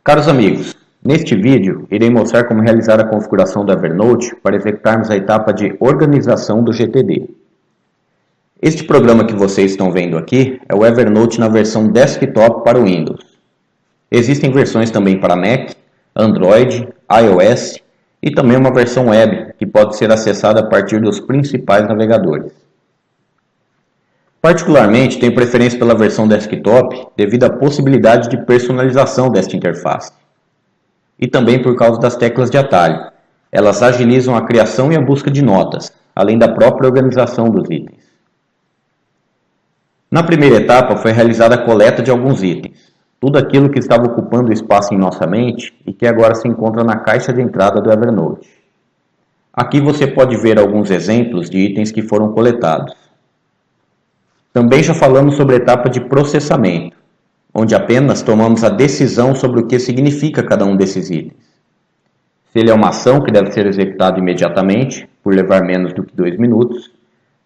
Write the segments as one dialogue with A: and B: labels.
A: Caros amigos, neste vídeo irei mostrar como realizar a configuração do Evernote para executarmos a etapa de organização do GTD. Este programa que vocês estão vendo aqui é o Evernote na versão desktop para o Windows. Existem versões também para Mac, Android, iOS e também uma versão web que pode ser acessada a partir dos principais navegadores. Particularmente, tenho preferência pela versão desktop devido à possibilidade de personalização desta interface. E também por causa das teclas de atalho. Elas agilizam a criação e a busca de notas, além da própria organização dos itens. Na primeira etapa foi realizada a coleta de alguns itens, tudo aquilo que estava ocupando espaço em nossa mente e que agora se encontra na caixa de entrada do Evernote. Aqui você pode ver alguns exemplos de itens que foram coletados. Também já falamos sobre a etapa de processamento, onde apenas tomamos a decisão sobre o que significa cada um desses itens. Se ele é uma ação que deve ser executada imediatamente, por levar menos do que 2 minutos,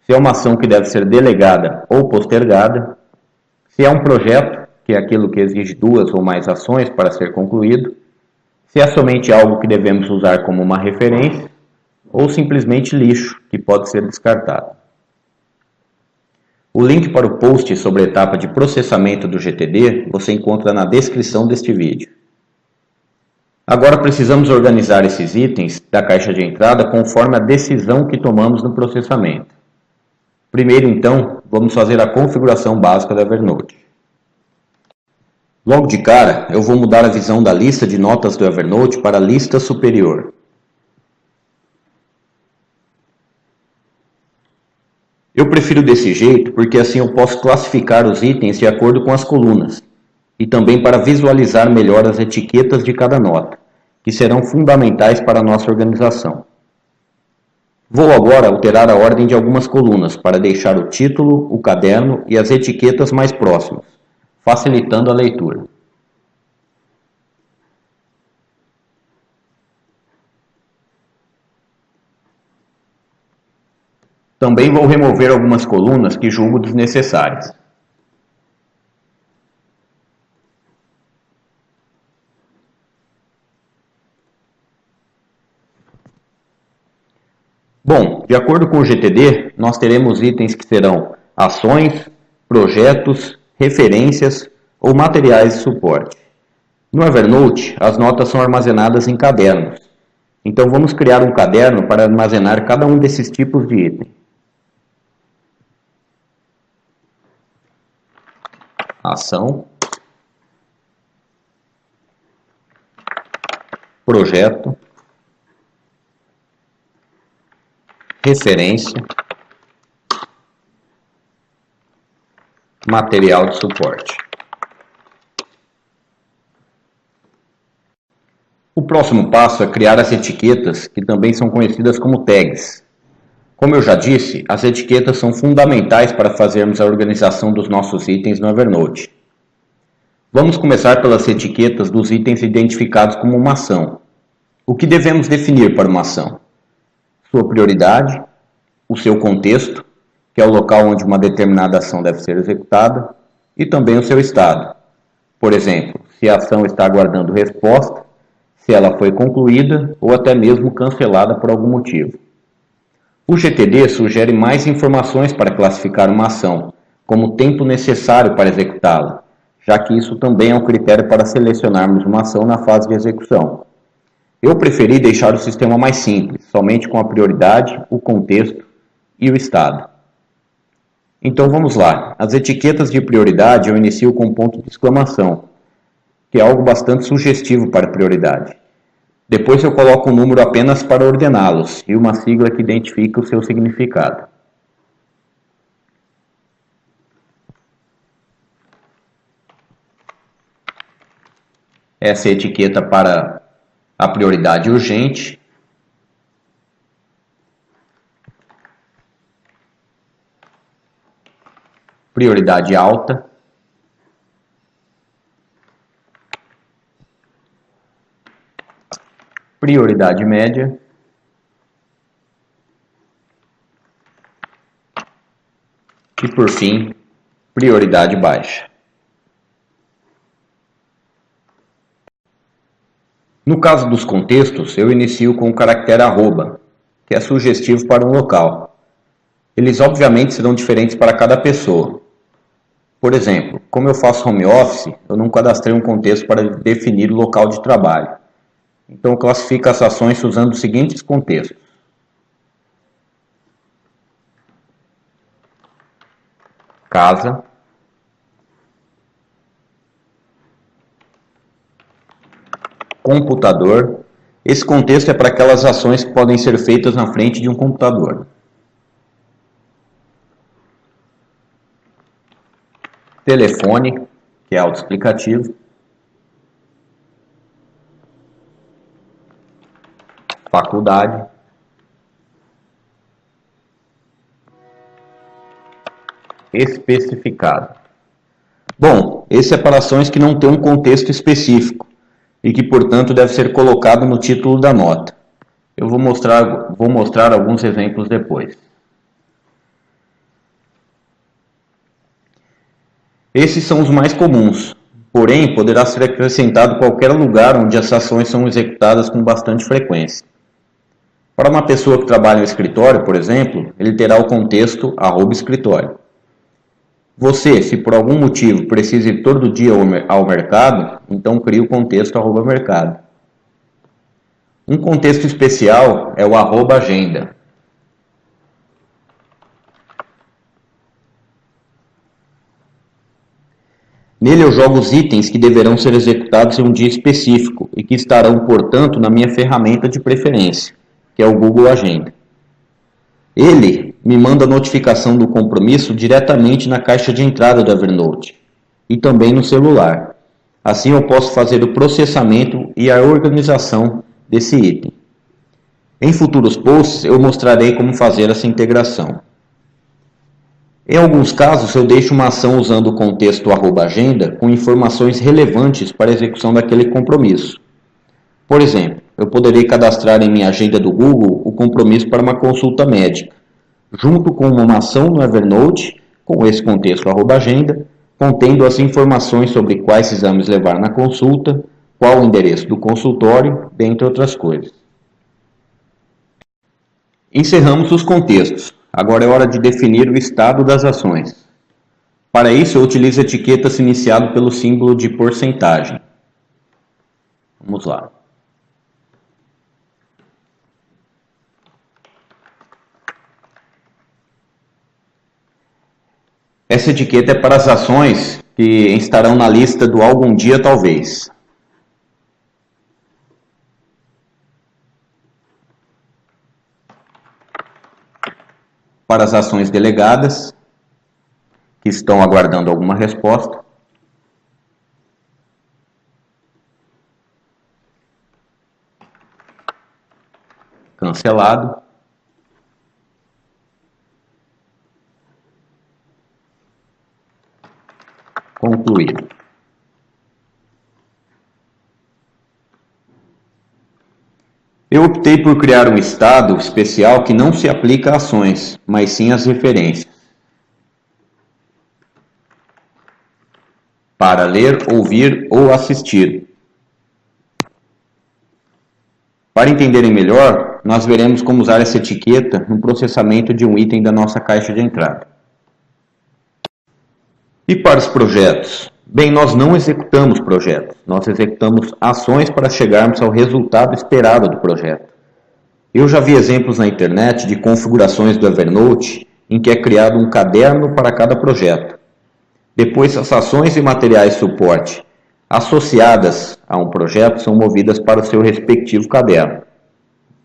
A: se é uma ação que deve ser delegada ou postergada, se é um projeto, que é aquilo que exige 2 ou mais ações para ser concluído, se é somente algo que devemos usar como uma referência, ou simplesmente lixo, que pode ser descartado. O link para o post sobre a etapa de processamento do GTD você encontra na descrição deste vídeo. Agora precisamos organizar esses itens da caixa de entrada conforme a decisão que tomamos no processamento. Primeiro, então, vamos fazer a configuração básica do Evernote. Logo de cara, eu vou mudar a visão da lista de notas do Evernote para a lista superior. Eu prefiro desse jeito porque assim eu posso classificar os itens de acordo com as colunas e também para visualizar melhor as etiquetas de cada nota, que serão fundamentais para a nossa organização. Vou agora alterar a ordem de algumas colunas para deixar o título, o caderno e as etiquetas mais próximos, facilitando a leitura. Também vou remover algumas colunas que julgo desnecessárias. Bom, de acordo com o GTD, nós teremos itens que serão ações, projetos, referências ou materiais de suporte. No Evernote, as notas são armazenadas em cadernos. Então vamos criar um caderno para armazenar cada um desses tipos de item. Ação, projeto, referência, material de suporte. O próximo passo é criar as etiquetas, que também são conhecidas como tags. Como eu já disse, as etiquetas são fundamentais para fazermos a organização dos nossos itens no Evernote. Vamos começar pelas etiquetas dos itens identificados como uma ação. O que devemos definir para uma ação? Sua prioridade, o seu contexto, que é o local onde uma determinada ação deve ser executada, e também o seu estado. Por exemplo, se a ação está aguardando resposta, se ela foi concluída ou até mesmo cancelada por algum motivo. O GTD sugere mais informações para classificar uma ação, como o tempo necessário para executá-la, já que isso também é um critério para selecionarmos uma ação na fase de execução. Eu preferi deixar o sistema mais simples, somente com a prioridade, o contexto e o estado. Então vamos lá. As etiquetas de prioridade eu inicio com um ponto de exclamação, que é algo bastante sugestivo para prioridade. Depois eu coloco um número apenas para ordená-los e uma sigla que identifica o seu significado. Essa é a etiqueta para a prioridade urgente. Prioridade alta. Prioridade média. E por fim, prioridade baixa. No caso dos contextos, eu inicio com o caractere arroba, que é sugestivo para um local. Eles obviamente serão diferentes para cada pessoa. Por exemplo, como eu faço home office, eu não cadastrei um contexto para definir o local de trabalho. Então eu classifico as ações usando os seguintes contextos. Casa, computador. Esse contexto é para aquelas ações que podem ser feitas na frente de um computador. Telefone, que é autoexplicativo. Faculdade. Especificado. Bom, esse é para ações que não têm um contexto específico e que, portanto, deve ser colocado no título da nota. Eu vou mostrar alguns exemplos depois. Esses são os mais comuns, porém poderá ser acrescentado qualquer lugar onde as ações são executadas com bastante frequência. Para uma pessoa que trabalha no escritório, por exemplo, ele terá o contexto @escritório. Você, se por algum motivo precisa ir todo dia ao mercado, então crie o contexto @mercado. Um contexto especial é o @agenda. Nele eu jogo os itens que deverão ser executados em um dia específico e que estarão, portanto, na minha ferramenta de preferência, que é o Google Agenda. Ele me manda a notificação do compromisso diretamente na caixa de entrada do Evernote e também no celular. Assim eu posso fazer o processamento e a organização desse item. Em futuros posts eu mostrarei como fazer essa integração. Em alguns casos eu deixo uma ação usando o contexto @agenda com informações relevantes para a execução daquele compromisso. Por exemplo, eu poderei cadastrar em minha agenda do Google o compromisso para uma consulta médica, junto com uma ação no Evernote, com esse contexto @agenda, contendo as informações sobre quais exames levar na consulta, qual o endereço do consultório, dentre outras coisas. Encerramos os contextos. Agora é hora de definir o estado das ações. Para isso eu utilizo etiquetas iniciado pelo símbolo de porcentagem. Vamos lá. Essa etiqueta é para as ações que estarão na lista do algum dia talvez. Para as ações delegadas, que estão aguardando alguma resposta. Cancelado. Concluído. Eu optei por criar um estado especial que não se aplica a ações, mas sim às referências. Para ler, ouvir ou assistir. Para entenderem melhor, nós veremos como usar essa etiqueta no processamento de um item da nossa caixa de entrada. E para os projetos? Bem, nós não executamos projetos, nós executamos ações para chegarmos ao resultado esperado do projeto. Eu já vi exemplos na internet de configurações do Evernote em que é criado um caderno para cada projeto. Depois, as ações e materiais de suporte associadas a um projeto são movidas para o seu respectivo caderno.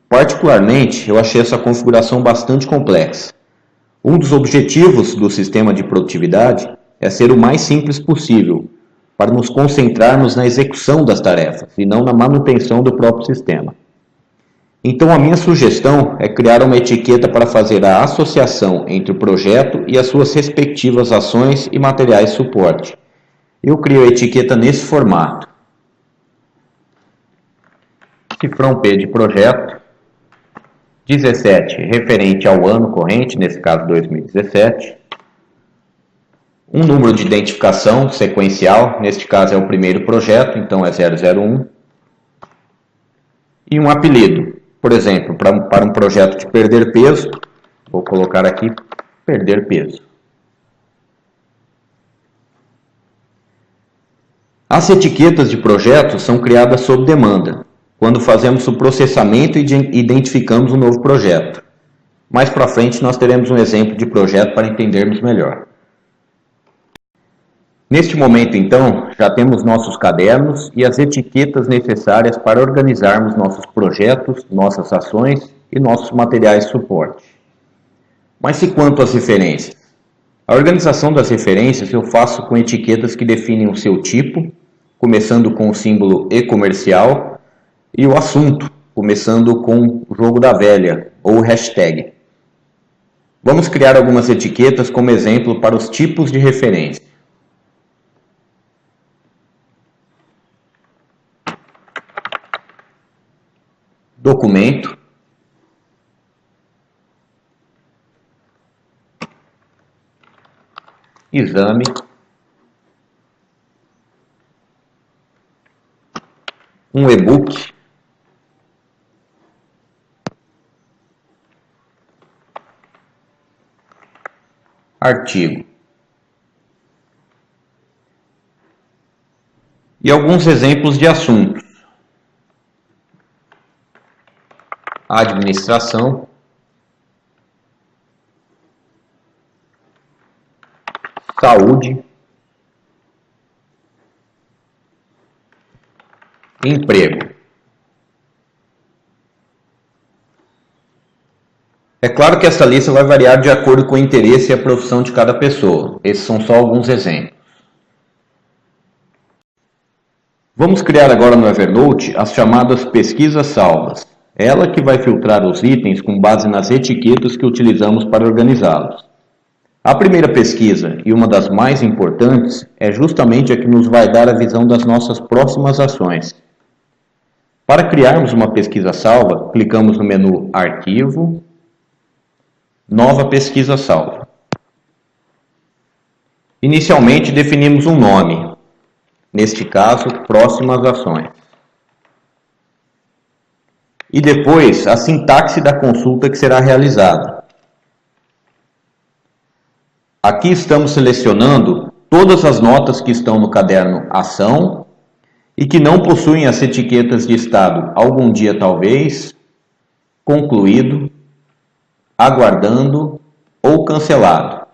A: Particularmente, eu achei essa configuração bastante complexa. Um dos objetivos do sistema de produtividade é ser o mais simples possível, para nos concentrarmos na execução das tarefas e não na manutenção do próprio sistema. Então a minha sugestão é criar uma etiqueta para fazer a associação entre o projeto e as suas respectivas ações e materiais de suporte. Eu crio a etiqueta nesse formato. Cifrão P de projeto, 17 referente ao ano corrente, nesse caso 2017. Um número de identificação sequencial, neste caso é o primeiro projeto, então é 001. e um apelido. Por exemplo, para um projeto de perder peso, vou colocar aqui perder peso. As etiquetas de projetos são criadas sob demanda, quando fazemos o processamento e identificamos um novo projeto. Mais para frente nós teremos um exemplo de projeto para entendermos melhor. Neste momento, então, já temos nossos cadernos e as etiquetas necessárias para organizarmos nossos projetos, nossas ações e nossos materiais de suporte. Mas e quanto às referências? A organização das referências eu faço com etiquetas que definem o seu tipo, começando com o símbolo e-comercial, e o assunto, começando com o jogo da velha, ou o hashtag. Vamos criar algumas etiquetas como exemplo para os tipos de referência. Documento, exame, um e-book, artigo. E alguns exemplos de assuntos: administração, saúde, emprego. É claro que essa lista vai variar de acordo com o interesse e a profissão de cada pessoa. Esses são só alguns exemplos. Vamos criar agora no Evernote as chamadas pesquisas salvas. Ela que vai filtrar os itens com base nas etiquetas que utilizamos para organizá-los. A primeira pesquisa, e uma das mais importantes, é justamente a que nos vai dar a visão das nossas próximas ações. Para criarmos uma pesquisa salva, clicamos no menu Arquivo, Nova pesquisa salva. Inicialmente definimos um nome, neste caso, Próximas ações. E depois a sintaxe da consulta que será realizada. Aqui estamos selecionando todas as notas que estão no caderno Ação e que não possuem as etiquetas de estado Algum dia talvez, Concluído, Aguardando ou Cancelado.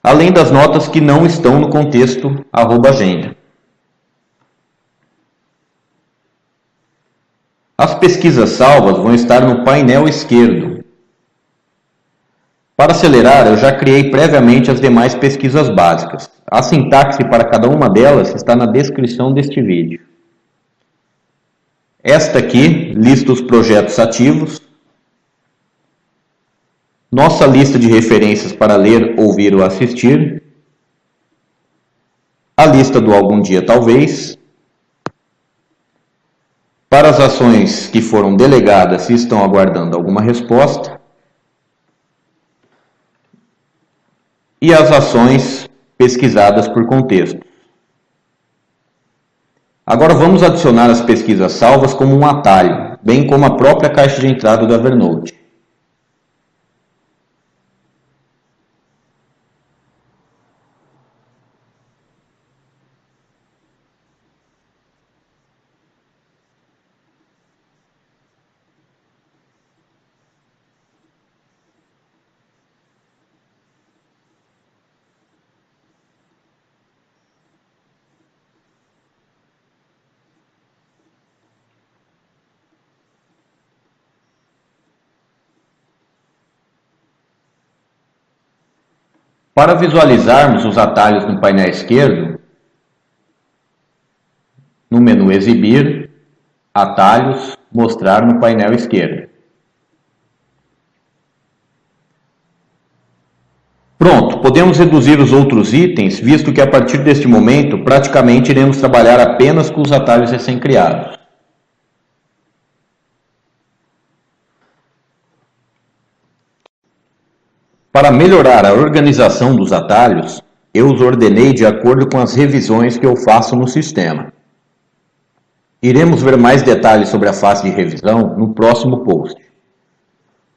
A: Além das notas que não estão no contexto @agenda. As pesquisas salvas vão estar no painel esquerdo. Para acelerar, eu já criei previamente as demais pesquisas básicas. A sintaxe para cada uma delas está na descrição deste vídeo. Esta aqui lista os projetos ativos, nossa lista de referências para ler, ouvir ou assistir, a lista do Algum dia talvez, para as ações que foram delegadas e estão aguardando alguma resposta, e as ações pesquisadas por contexto. Agora vamos adicionar as pesquisas salvas como um atalho, bem como a própria caixa de entrada do Evernote. Para visualizarmos os atalhos no painel esquerdo, no menu Exibir, Atalhos, Mostrar no painel esquerdo. Pronto, podemos reduzir os outros itens, visto que a partir deste momento praticamente iremos trabalhar apenas com os atalhos recém-criados. Para melhorar a organização dos atalhos, eu os ordenei de acordo com as revisões que eu faço no sistema. Iremos ver mais detalhes sobre a fase de revisão no próximo post.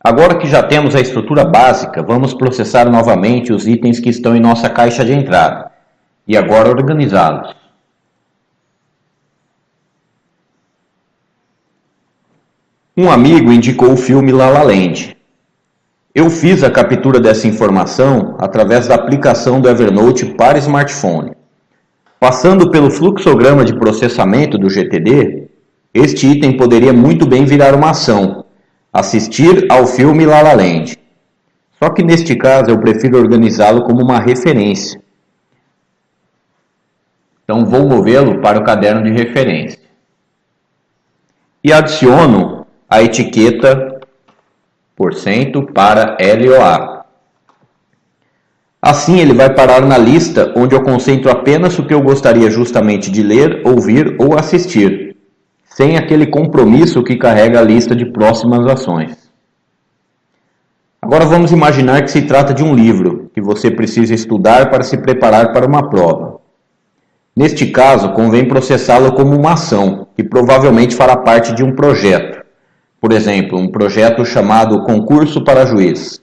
A: Agora que já temos a estrutura básica, vamos processar novamente os itens que estão em nossa caixa de entrada e agora organizá-los. Um amigo indicou o filme La La Land. Eu fiz a captura dessa informação através da aplicação do Evernote para smartphone. Passando pelo fluxograma de processamento do GTD, este item poderia muito bem virar uma ação: assistir ao filme La La Land. Só que neste caso eu prefiro organizá-lo como uma referência. Então vou movê-lo para o caderno de referência. E adiciono a etiqueta % para LOA. Assim ele vai parar na lista onde eu concentro apenas o que eu gostaria justamente de ler, ouvir ou assistir, sem aquele compromisso que carrega a lista de próximas ações. Agora vamos imaginar que se trata de um livro que você precisa estudar para se preparar para uma prova. Neste caso, convém processá-lo como uma ação, que provavelmente fará parte de um projeto. Por exemplo, um projeto chamado Concurso para Juiz.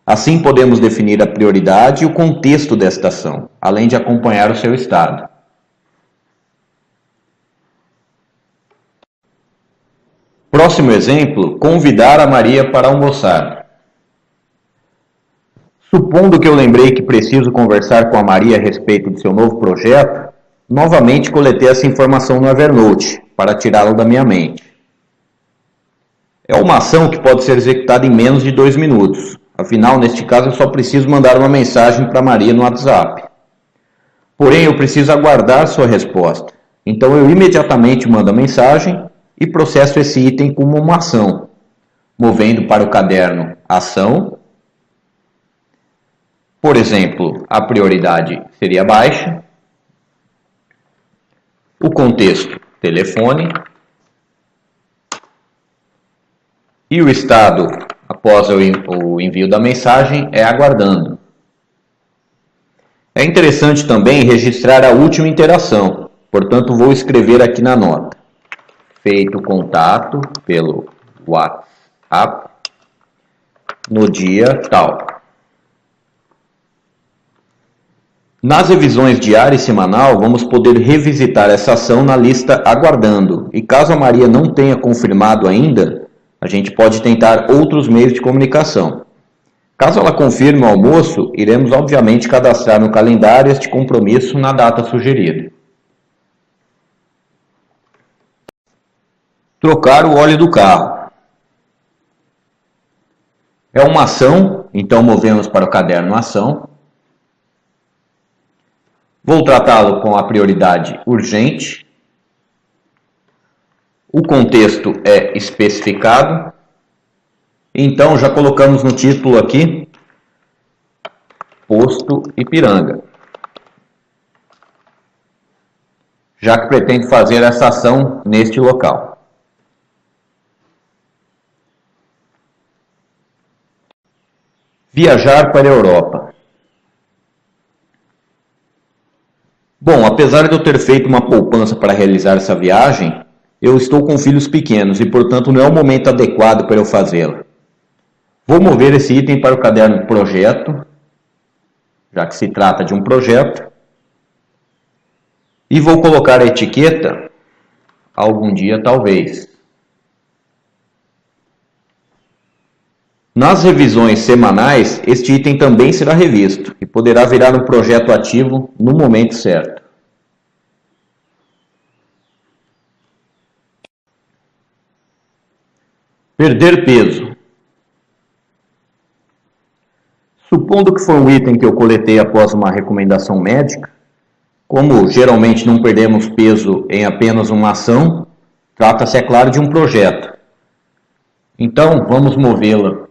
A: Assim podemos definir a prioridade e o contexto desta ação, além de acompanhar o seu estado. Próximo exemplo, convidar a Maria para almoçar. Supondo que eu lembrei que preciso conversar com a Maria a respeito de seu novo projeto, novamente coletei essa informação no Evernote, para tirá-lo da minha mente. É uma ação que pode ser executada em menos de 2 minutos. Afinal, neste caso, eu só preciso mandar uma mensagem para Maria no WhatsApp. Porém, eu preciso aguardar sua resposta. Então, eu imediatamente mando a mensagem e processo esse item como uma ação, movendo para o caderno Ação. Por exemplo, a prioridade seria baixa. O contexto, telefone. E o estado, após o envio da mensagem, é aguardando. É interessante também registrar a última interação, portanto vou escrever aqui na nota. Feito contato pelo WhatsApp no dia tal. Nas revisões diária e semanal, vamos poder revisitar essa ação na lista aguardando. E caso a Maria não tenha confirmado ainda, a gente pode tentar outros meios de comunicação. Caso ela confirme o almoço, iremos obviamente cadastrar no calendário este compromisso na data sugerida. Trocar o óleo do carro. É uma ação, então movemos para o caderno Ação. Vou tratá-lo com a prioridade urgente. O contexto é especificado. Então, já colocamos no título aqui, Posto Ipiranga. Já que pretendo fazer essa ação neste local. Viajar para a Europa. Bom, apesar de eu ter feito uma poupança para realizar essa viagem, eu estou com filhos pequenos e, portanto, não é o momento adequado para eu fazê-la. Vou mover esse item para o caderno Projeto, já que se trata de um projeto, e vou colocar a etiqueta Algum Dia Talvez. Nas revisões semanais, este item também será revisto e poderá virar um projeto ativo no momento certo. Perder peso. Supondo que foi um item que eu coletei após uma recomendação médica, como geralmente não perdemos peso em apenas uma ação, trata-se, é claro, de um projeto. Então, vamos movê-la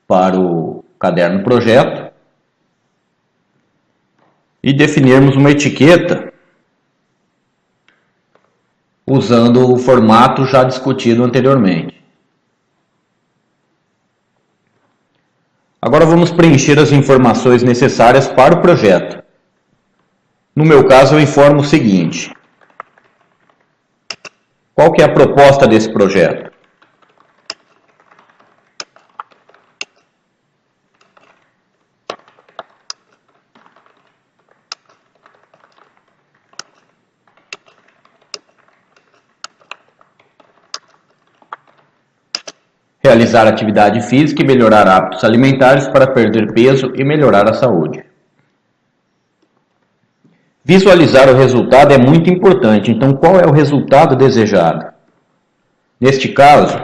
A: para o caderno Projeto e definirmos uma etiqueta usando o formato já discutido anteriormente. Agora vamos preencher as informações necessárias para o projeto. No meu caso, eu informo o seguinte: Qual que é a proposta desse projeto? Realizar atividade física e melhorar hábitos alimentares para perder peso e melhorar a saúde. Visualizar o resultado é muito importante, então qual é o resultado desejado? Neste caso,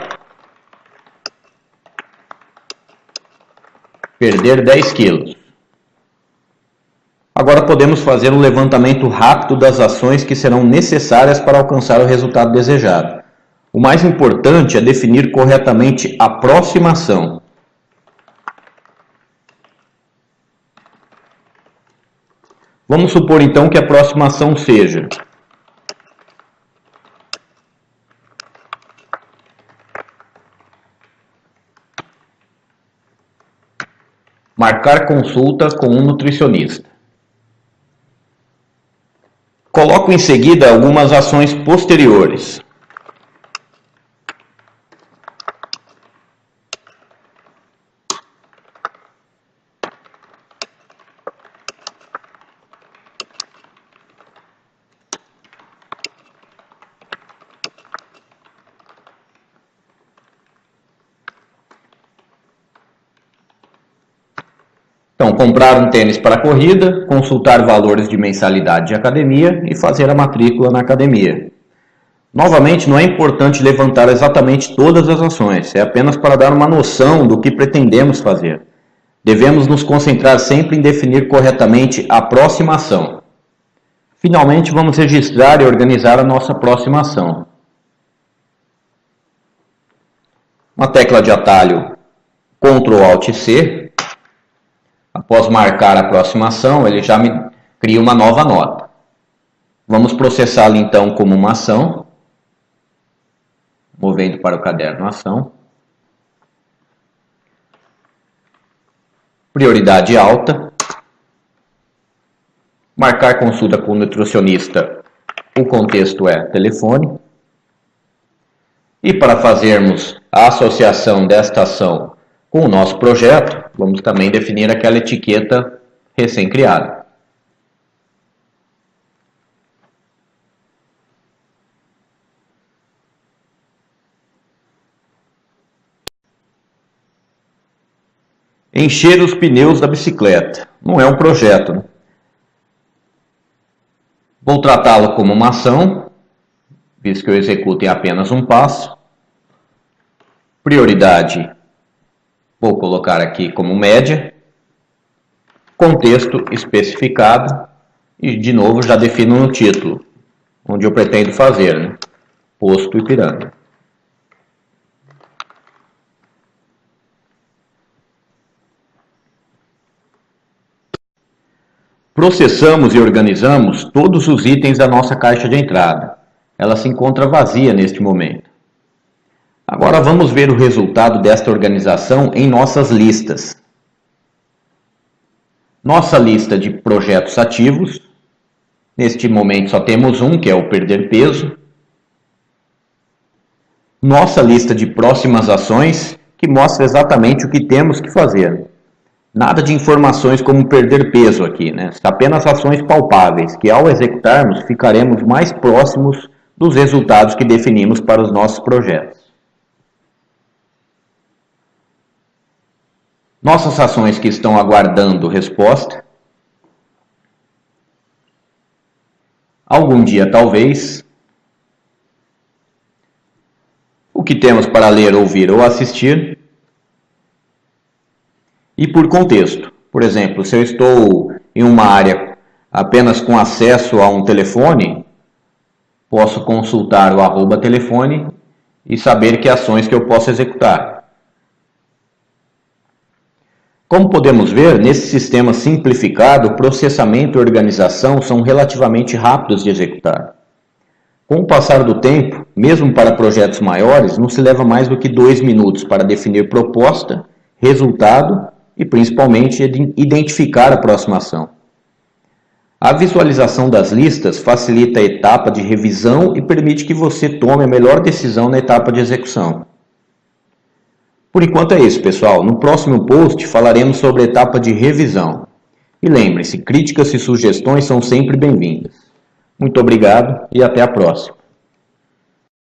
A: perder 10 quilos. Agora podemos fazer um levantamento rápido das ações que serão necessárias para alcançar o resultado desejado. O mais importante é definir corretamente a próxima ação. Vamos supor então que a próxima ação seja marcar consulta com um nutricionista. Coloco em seguida algumas ações posteriores. Então, comprar um tênis para corrida, consultar valores de mensalidade de academia e fazer a matrícula na academia. Novamente, não é importante levantar exatamente todas as ações, é apenas para dar uma noção do que pretendemos fazer. Devemos nos concentrar sempre em definir corretamente a próxima ação. Finalmente, vamos registrar e organizar a nossa próxima ação. Uma tecla de atalho Ctrl+Alt+C. Após marcar a próxima ação, ele já me cria uma nova nota. Vamos processá-la então como uma ação, movendo para o caderno ação. Prioridade alta. Marcar consulta com o nutricionista, o contexto é telefone. E para fazermos a associação desta ação com o nosso projeto, vamos também definir aquela etiqueta recém-criada. Encher os pneus da bicicleta. Não é um projeto, né? Vou tratá-lo como uma ação, visto que eu executo em apenas um passo. Prioridade, vou colocar aqui como média. Contexto especificado. E, de novo, já defino no título, onde eu pretendo fazer, né? Posto Ipiranga. Processamos e organizamos todos os itens da nossa caixa de entrada. Ela se encontra vazia neste momento. Agora vamos ver o resultado desta organização em nossas listas. Nossa lista de projetos ativos. Neste momento só temos um, que é o perder peso. Nossa lista de próximas ações, que mostra exatamente o que temos que fazer. Nada de informações como perder peso aqui, né? Apenas ações palpáveis, que ao executarmos ficaremos mais próximos dos resultados que definimos para os nossos projetos. Nossas ações que estão aguardando resposta. Algum dia talvez. O que temos para ler, ouvir ou assistir. E por contexto, por exemplo, se eu estou em uma área apenas com acesso a um telefone, posso consultar o @telefone e saber que ações que eu posso executar. Como podemos ver, nesse sistema simplificado, o processamento e organização são relativamente rápidos de executar. Com o passar do tempo, mesmo para projetos maiores, não se leva mais do que 2 minutos para definir proposta, resultado e principalmente identificar a próxima ação. A visualização das listas facilita a etapa de revisão e permite que você tome a melhor decisão na etapa de execução. Por enquanto é isso, pessoal. No próximo post falaremos sobre a etapa de revisão. E lembre-se, críticas e sugestões são sempre bem-vindas. Muito obrigado e até a próxima.